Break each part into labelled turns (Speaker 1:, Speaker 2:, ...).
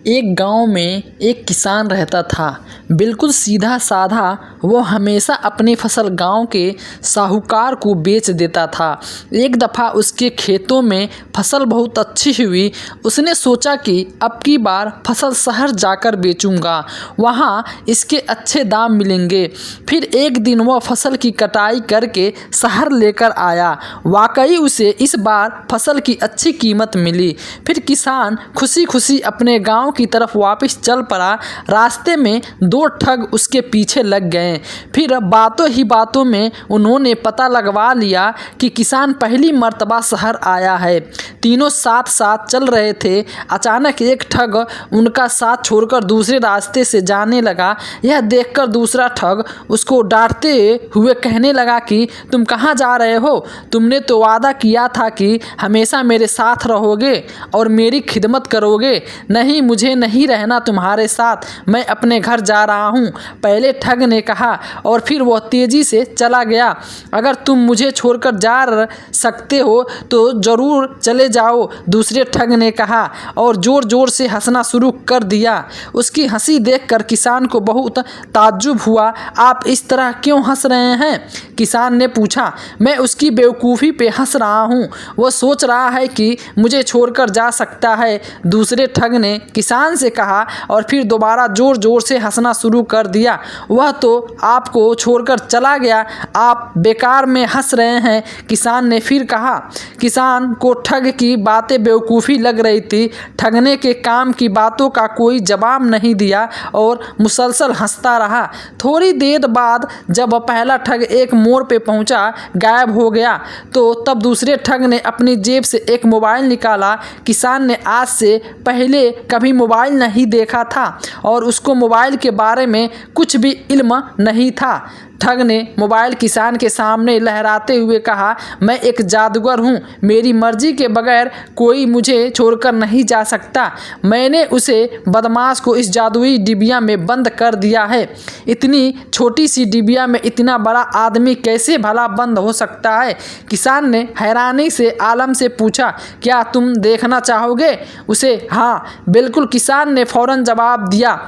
Speaker 1: एक गांव में एक किसान रहता था। बिल्कुल सीधा साधा। वो हमेशा अपनी फसल गांव के साहूकार को बेच देता था। एक दफ़ा उसके खेतों में फसल बहुत अच्छी हुई। उसने सोचा कि अब की बार फसल शहर जाकर बेचूंगा, वहाँ इसके अच्छे दाम मिलेंगे। फिर एक दिन वह फसल की कटाई करके शहर लेकर आया। वाकई उसे इस बार फसल की अच्छी कीमत मिली। फिर किसान खुशी खुशी अपने गांव की तरफ वापस चल पड़ा। रास्ते में दो ठग उसके पीछे लग गए। फिर बातों ही बातों में उन्होंने पता लगवा लिया कि किसान पहली मर्तबा शहर आया है। तीनों साथ साथ चल रहे थे। अचानक एक ठग उनका साथ छोड़कर दूसरे रास्ते से जाने लगा। यह देखकर दूसरा ठग उसको डांटते हुए कहने लगा कि तुम कहाँ जा रहे हो? तुमने तो वादा किया था कि हमेशा मेरे साथ रहोगे और मेरी खिदमत करोगे। नहीं, मुझे नहीं रहना तुम्हारे साथ, मैं अपने घर जा रहा हूँ, पहले ठग ने कहा और फिर वह तेजी से चला गया। अगर तुम मुझे छोड़कर जा सकते हो तो ज़रूर चले जाओ, दूसरे ठग ने कहा और ज़ोर ज़ोर से हंसना शुरू कर दिया। उसकी हंसी देखकर किसान को बहुत ताज्जुब हुआ। आप इस तरह क्यों हंस रहे हैं? किसान ने पूछा। मैं उसकी बेवकूफ़ी पे हंस रहा हूँ। वह सोच रहा है कि मुझे छोड़कर जा सकता है, दूसरे ठग ने किसान से कहा और फिर दोबारा ज़ोर ज़ोर से हंसना शुरू कर दिया। वह तो आपको छोड़कर चला गया, आप बेकार में हंस रहे हैं, किसान ने फिर कहा। किसान को ठग की बातें बेवकूफ़ी लग रही थी। ठगने के काम की बातों का कोई जवाब नहीं दिया और मुसलसल हंसता रहा। थोड़ी देर बाद जब पहला ठग एक मोड़ पे पहुंचा, गायब हो गया, तो तब दूसरे ठग ने अपनी जेब से एक मोबाइल निकाला। किसान ने आज से पहले कभी मोबाइल नहीं देखा था और उसको मोबाइल के बारे में कुछ भी इल्म नहीं था। ठग ने मोबाइल किसान के सामने लहराते हुए कहा, मैं एक जादूगर हूँ, मेरी मर्जी के बगैर कोई मुझे छोड़कर नहीं जा सकता। मैंने उसे बदमाश को इस जादुई डिबिया में बंद कर दिया है। इतनी छोटी सी डिबिया में इतना बड़ा आदमी कैसे भला बंद हो सकता है? किसान ने हैरानी से आलम से पूछा, क्या तुम देखना चाहोगे उसे? हाँ बिल्कुल, किसान ने फौरन जवाब दिया।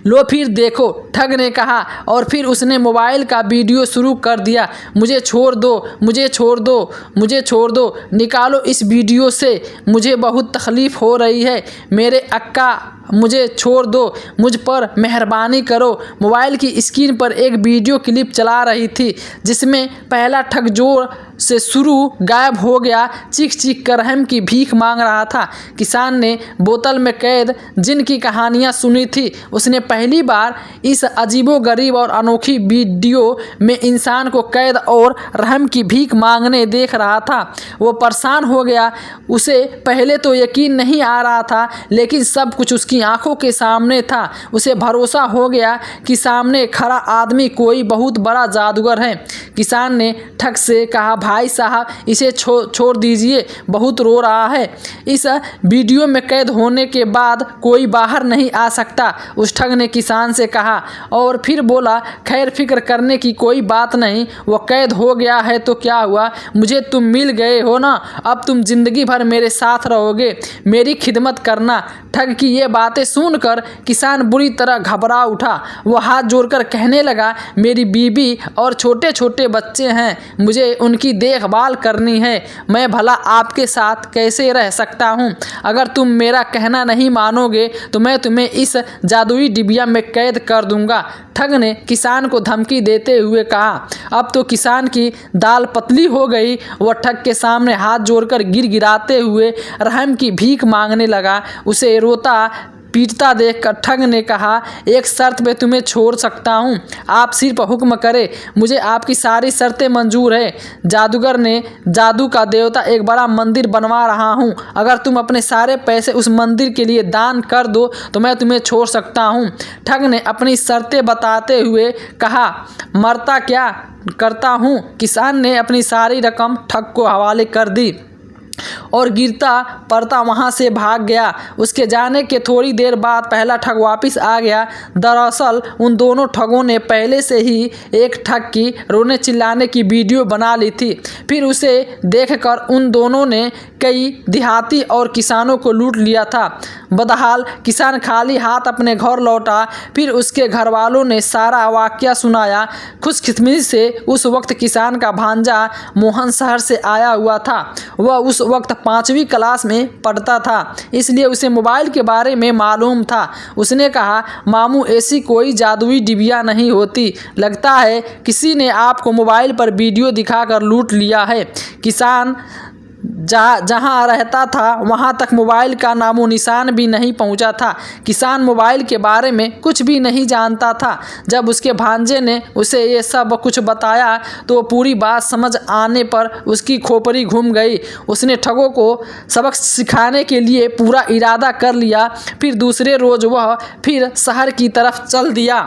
Speaker 1: लो फिर देखो, ठग ने कहा और फिर उसने मोबाइल का वीडियो शुरू कर दिया। मुझे छोड़ दो, मुझे छोड़ दो, मुझे छोड़ दो, निकालो इस वीडियो से, मुझे बहुत तकलीफ़ हो रही है, मेरे अक्का मुझे छोड़ दो, मुझ पर मेहरबानी करो। मोबाइल की स्क्रीन पर एक वीडियो क्लिप चला रही थी जिसमें पहला ठग जोर से शुरू गायब हो गया, चीख चीख कर रहम की भीख मांग रहा था। किसान ने बोतल में कैद जिन की कहानियाँ सुनी थी, उसने पहली बार इस अजीबोगरीब और अनोखी वीडियो में इंसान को कैद और रहम की भीख मांगने देख रहा था। वो परेशान हो गया। उसे पहले तो यकीन नहीं आ रहा था, लेकिन सब कुछ उसकी आंखों के सामने था। उसे भरोसा हो गया कि सामने खड़ा आदमी कोई बहुत बड़ा जादूगर है। किसान ने ठग से कहा, भाई साहब इसे छोड़ दीजिए, बहुत रो रहा है। इस वीडियो में कैद होने के बाद कोई बाहर नहीं आ सकता, उस ठग ने किसान से कहा और फिर बोला, खैर फिक्र करने की कोई बात नहीं, वो कैद हो गया है तो क्या हुआ, मुझे तुम मिल गए हो ना, अब तुम जिंदगी भर मेरे साथ रहोगे, मेरी खिदमत करना। ठग की ये बातें सुनकर किसान बुरी तरह घबरा उठा। वो हाथ जोड़कर कहने लगा, मेरी बीवी और छोटे छोटे बच्चे हैं, मुझे उनकी देखभाल करनी है, मैं भला आपके साथ कैसे रह सकता हूँ? अगर तुम मेरा कहना नहीं मानोगे तो मैं तुम्हें इस जादुई डिबिया में कैद कर दूंगा, ठग ने किसान को धमकी देते हुए कहा। अब तो किसान की दाल पतली हो गई। वह ठग के सामने हाथ जोड़कर गिड़गिड़ाते हुए रहम की भीख मांगने लगा। उसे रोता पीटता देखकर ठग ने कहा, एक शर्त पे तुम्हें छोड़ सकता हूँ, आप सिर्फ हुक्म करें, मुझे आपकी सारी शर्तें मंजूर है। जादूगर ने, जादू का देवता, एक बड़ा मंदिर बनवा रहा हूँ, अगर तुम अपने सारे पैसे उस मंदिर के लिए दान कर दो तो मैं तुम्हें छोड़ सकता हूँ। ठग ने अपनी शर्तें बताते हुए कहा, मरता क्या करता हूँ। किसान ने अपनी सारी रकम ठग को हवाले कर दी। और गिरता पड़ता वहाँ से भाग गया। उसके जाने के थोड़ी देर बाद पहला ठग वापस आ गया। दरअसल उन दोनों ठगों ने पहले से ही एक ठग की रोने चिल्लाने की वीडियो बना ली थी। फिर उसे देखकर उन दोनों ने कई देहाती और किसानों को लूट लिया था। बदहाल किसान खाली हाथ अपने घर लौटा। फिर उसके घर वालों ने सारा वाकया सुनाया। खुशकिस्मती से उस वक्त किसान का भांजा मोहन शहर से आया हुआ था। वह उस वक्त 5वीं क्लास में पढ़ता था, इसलिए उसे मोबाइल के बारे में मालूम था। उसने कहा, मामू ऐसी कोई जादुई डिबिया नहीं होती, लगता है किसी ने आपको मोबाइल पर वीडियो दिखाकर लूट लिया है। किसान जहाँ रहता था वहाँ तक मोबाइल का नामो निशान भी नहीं पहुँचा था। किसान मोबाइल के बारे में कुछ भी नहीं जानता था। जब उसके भांजे ने उसे ये सब कुछ बताया तो पूरी बात समझ आने पर उसकी खोपड़ी घूम गई। उसने ठगों को सबक सिखाने के लिए पूरा इरादा कर लिया। फिर दूसरे रोज़ वह फिर शहर की तरफ चल दिया।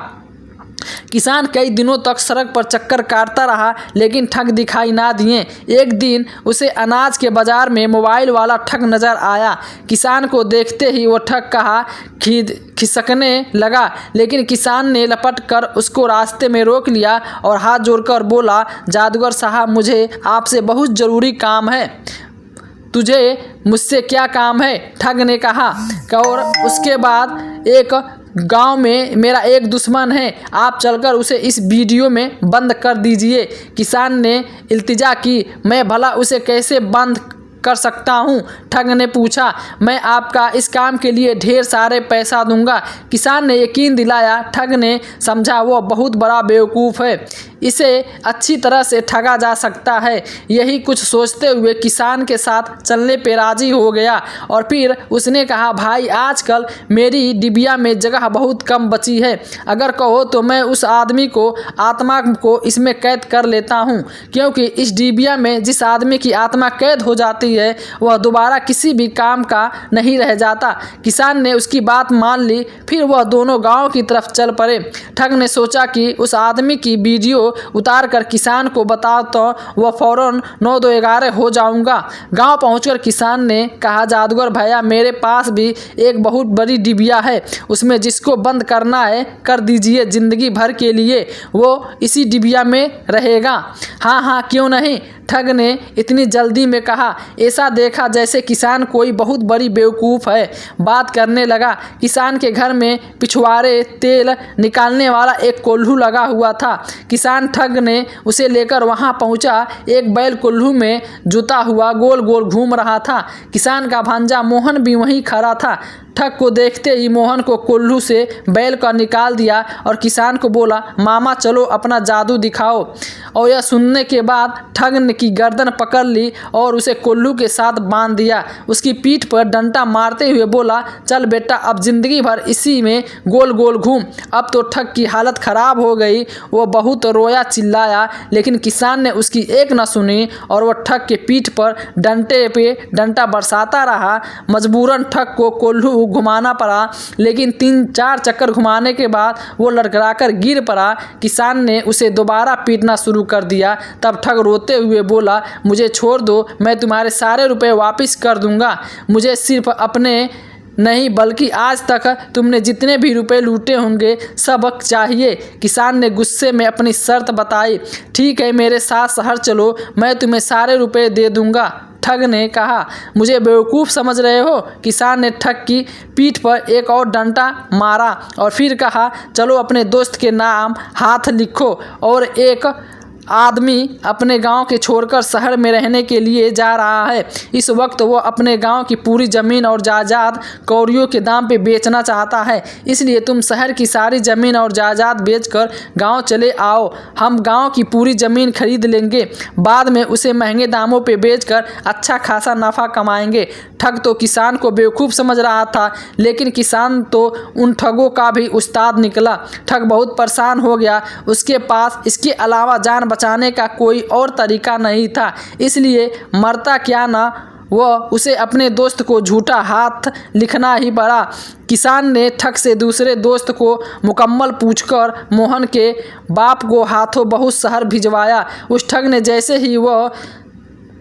Speaker 1: किसान कई दिनों तक सड़क पर चक्कर काटता रहा, लेकिन ठग दिखाई ना दिए। एक दिन उसे अनाज के बाजार में मोबाइल वाला ठग नजर आया। किसान को देखते ही वो ठग कहा खिसकने लगा, लेकिन किसान ने लपट कर उसको रास्ते में रोक लिया और हाथ जोड़कर बोला, जादूगर साहब, मुझे आपसे बहुत ज़रूरी काम है। तुझे मुझसे क्या काम है? ठग ने कहा। और उसके बाद एक गांव में मेरा एक दुश्मन है, आप चलकर उसे इस वीडियो में बंद कर दीजिए। किसान ने इल्तिजा की। मैं भला उसे कैसे बंद कर सकता हूँ? ठग ने पूछा। मैं आपका इस काम के लिए ढेर सारे पैसा दूंगा। किसान ने यकीन दिलाया। ठग ने समझा वो बहुत बड़ा बेवकूफ़ है, इसे अच्छी तरह से ठगा जा सकता है। यही कुछ सोचते हुए किसान के साथ चलने पे राजी हो गया। और फिर उसने कहा, भाई, आजकल मेरी डिबिया में जगह बहुत कम बची है। अगर कहो तो मैं उस आदमी को आत्मा को इसमें कैद कर लेता हूँ, क्योंकि इस डिबिया में जिस आदमी की आत्मा कैद हो जाती है वह दोबारा किसी भी काम का नहीं रह जाता। किसान ने उसकी बात मान ली। फिर वह दोनों गाँव की तरफ चल पड़े। ठग ने सोचा कि उस आदमी की वीडियो उतार कर किसान को बता तो वह फौरन 9-2-11 हो जाऊंगा। गांव पहुंचकर किसान ने कहा, जादूगर भैया, मेरे पास भी एक बहुत बड़ी डिबिया है, उसमें जिसको बंद करना है कर दीजिए, जिंदगी भर के लिए वो इसी डिबिया में रहेगा। हाँ हाँ, क्यों नहीं, ठग ने इतनी जल्दी में कहा। ऐसा देखा जैसे किसान कोई बहुत बड़ी बेवकूफ़ है। बात करने लगा। किसान के घर में पिछवाड़े तेल निकालने वाला एक कोल्हू लगा हुआ था। किसान ठग ने उसे लेकर वहां पहुंचा। एक बैल कोल्हू में जुता हुआ गोल गोल घूम रहा था। किसान का भांजा मोहन भी वहीं खड़ा था। ठग को देखते ही मोहन को कोल्हू से बैल का निकाल दिया और किसान को बोला, मामा चलो अपना जादू दिखाओ। और यह सुनने के बाद ठग ने की गर्दन पकड़ ली और उसे कोल्हू के साथ बांध दिया। उसकी पीठ पर डंडा मारते हुए बोला, चल बेटा, अब जिंदगी भर इसी में गोल गोल घूम। अब तो ठग की हालत खराब हो गई। वो बहुत रोया चिल्लाया, लेकिन किसान ने उसकी एक न सुनी और वह ठग के पीठ पर डंडे पे डंडा बरसाता रहा। मजबूरन ठग को कोल्हू घुमाना पड़ा, लेकिन 3-4 चक्कर घुमाने के बाद वो लड़खड़ाकर गिर पड़ा। किसान ने उसे दोबारा पीटना शुरू कर दिया। तब ठग रोते हुए बोला, मुझे छोड़ दो, मैं तुम्हारे सारे रुपए वापस कर दूंगा। मुझे सिर्फ अपने नहीं बल्कि आज तक तुमने जितने भी रुपए लूटे होंगे सब चाहिए। किसान ने गुस्से में अपनी शर्त बताई। ठीक है, मेरे साथ शहर चलो, मैं तुम्हें सारे रुपए दे दूंगा। ठग ने कहा, मुझे बेवकूफ़ समझ रहे हो? किसान ने ठग की पीठ पर एक और डंडा मारा और फिर कहा, चलो अपने दोस्त के नाम हाथ लिखो। और एक आदमी अपने गांव के छोड़कर शहर में रहने के लिए जा रहा है। इस वक्त वो अपने गांव की पूरी ज़मीन और जायदाद कौड़ियों के दाम पे बेचना चाहता है। इसलिए तुम शहर की सारी ज़मीन और जायदाद बेचकर गांव चले आओ। हम गांव की पूरी ज़मीन खरीद लेंगे, बाद में उसे महंगे दामों पे बेचकर अच्छा खासा नफ़ा कमाएंगे। ठग तो किसान को बेवकूफ़ समझ रहा था, लेकिन किसान तो उन ठगों का भी उस्ताद निकला। ठग बहुत परेशान हो गया। उसके पास इसके अलावा जान बचाने का कोई और तरीका नहीं था, इसलिए मरता क्या ना वह उसे अपने दोस्त को झूठा हाथ लिखना ही पड़ा। किसान ने ठग से दूसरे दोस्त को मुकम्मल पूछकर मोहन के बाप को हाथों बहुत शहर भिजवाया। उस ठग ने जैसे ही वह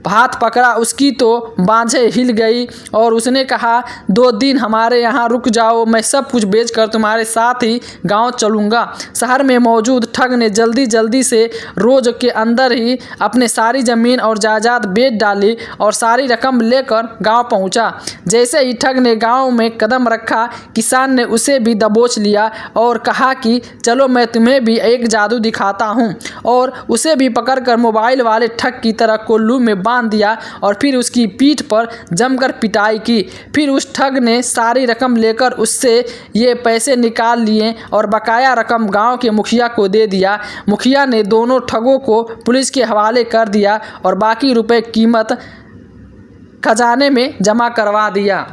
Speaker 1: हाथ पकड़ा उसकी तो बाँझें हिल गई और उसने कहा, 2 दिन हमारे यहाँ रुक जाओ, मैं सब कुछ बेचकर तुम्हारे साथ ही गांव चलूँगा। शहर में मौजूद ठग ने जल्दी जल्दी से रोज़ के अंदर ही अपने सारी ज़मीन और जायदाद बेच डाली और सारी रकम लेकर गांव पहुंचा। जैसे ही ठग ने गांव में कदम रखा, किसान ने उसे भी दबोच लिया और कहा कि चलो मैं तुम्हें भी एक जादू दिखाता हूं, और उसे भी पकड़कर मोबाइल वाले ठग की तरह कोल्लू में बांध दिया और फिर उसकी पीठ पर जमकर पिटाई की। फिर उस ठग ने सारी रकम लेकर उससे ये पैसे निकाल लिए और बकाया रकम गांव के मुखिया को दे दिया। मुखिया ने दोनों ठगों को पुलिस के हवाले कर दिया और बाकी रुपए कीमत खजाने में जमा करवा दिया।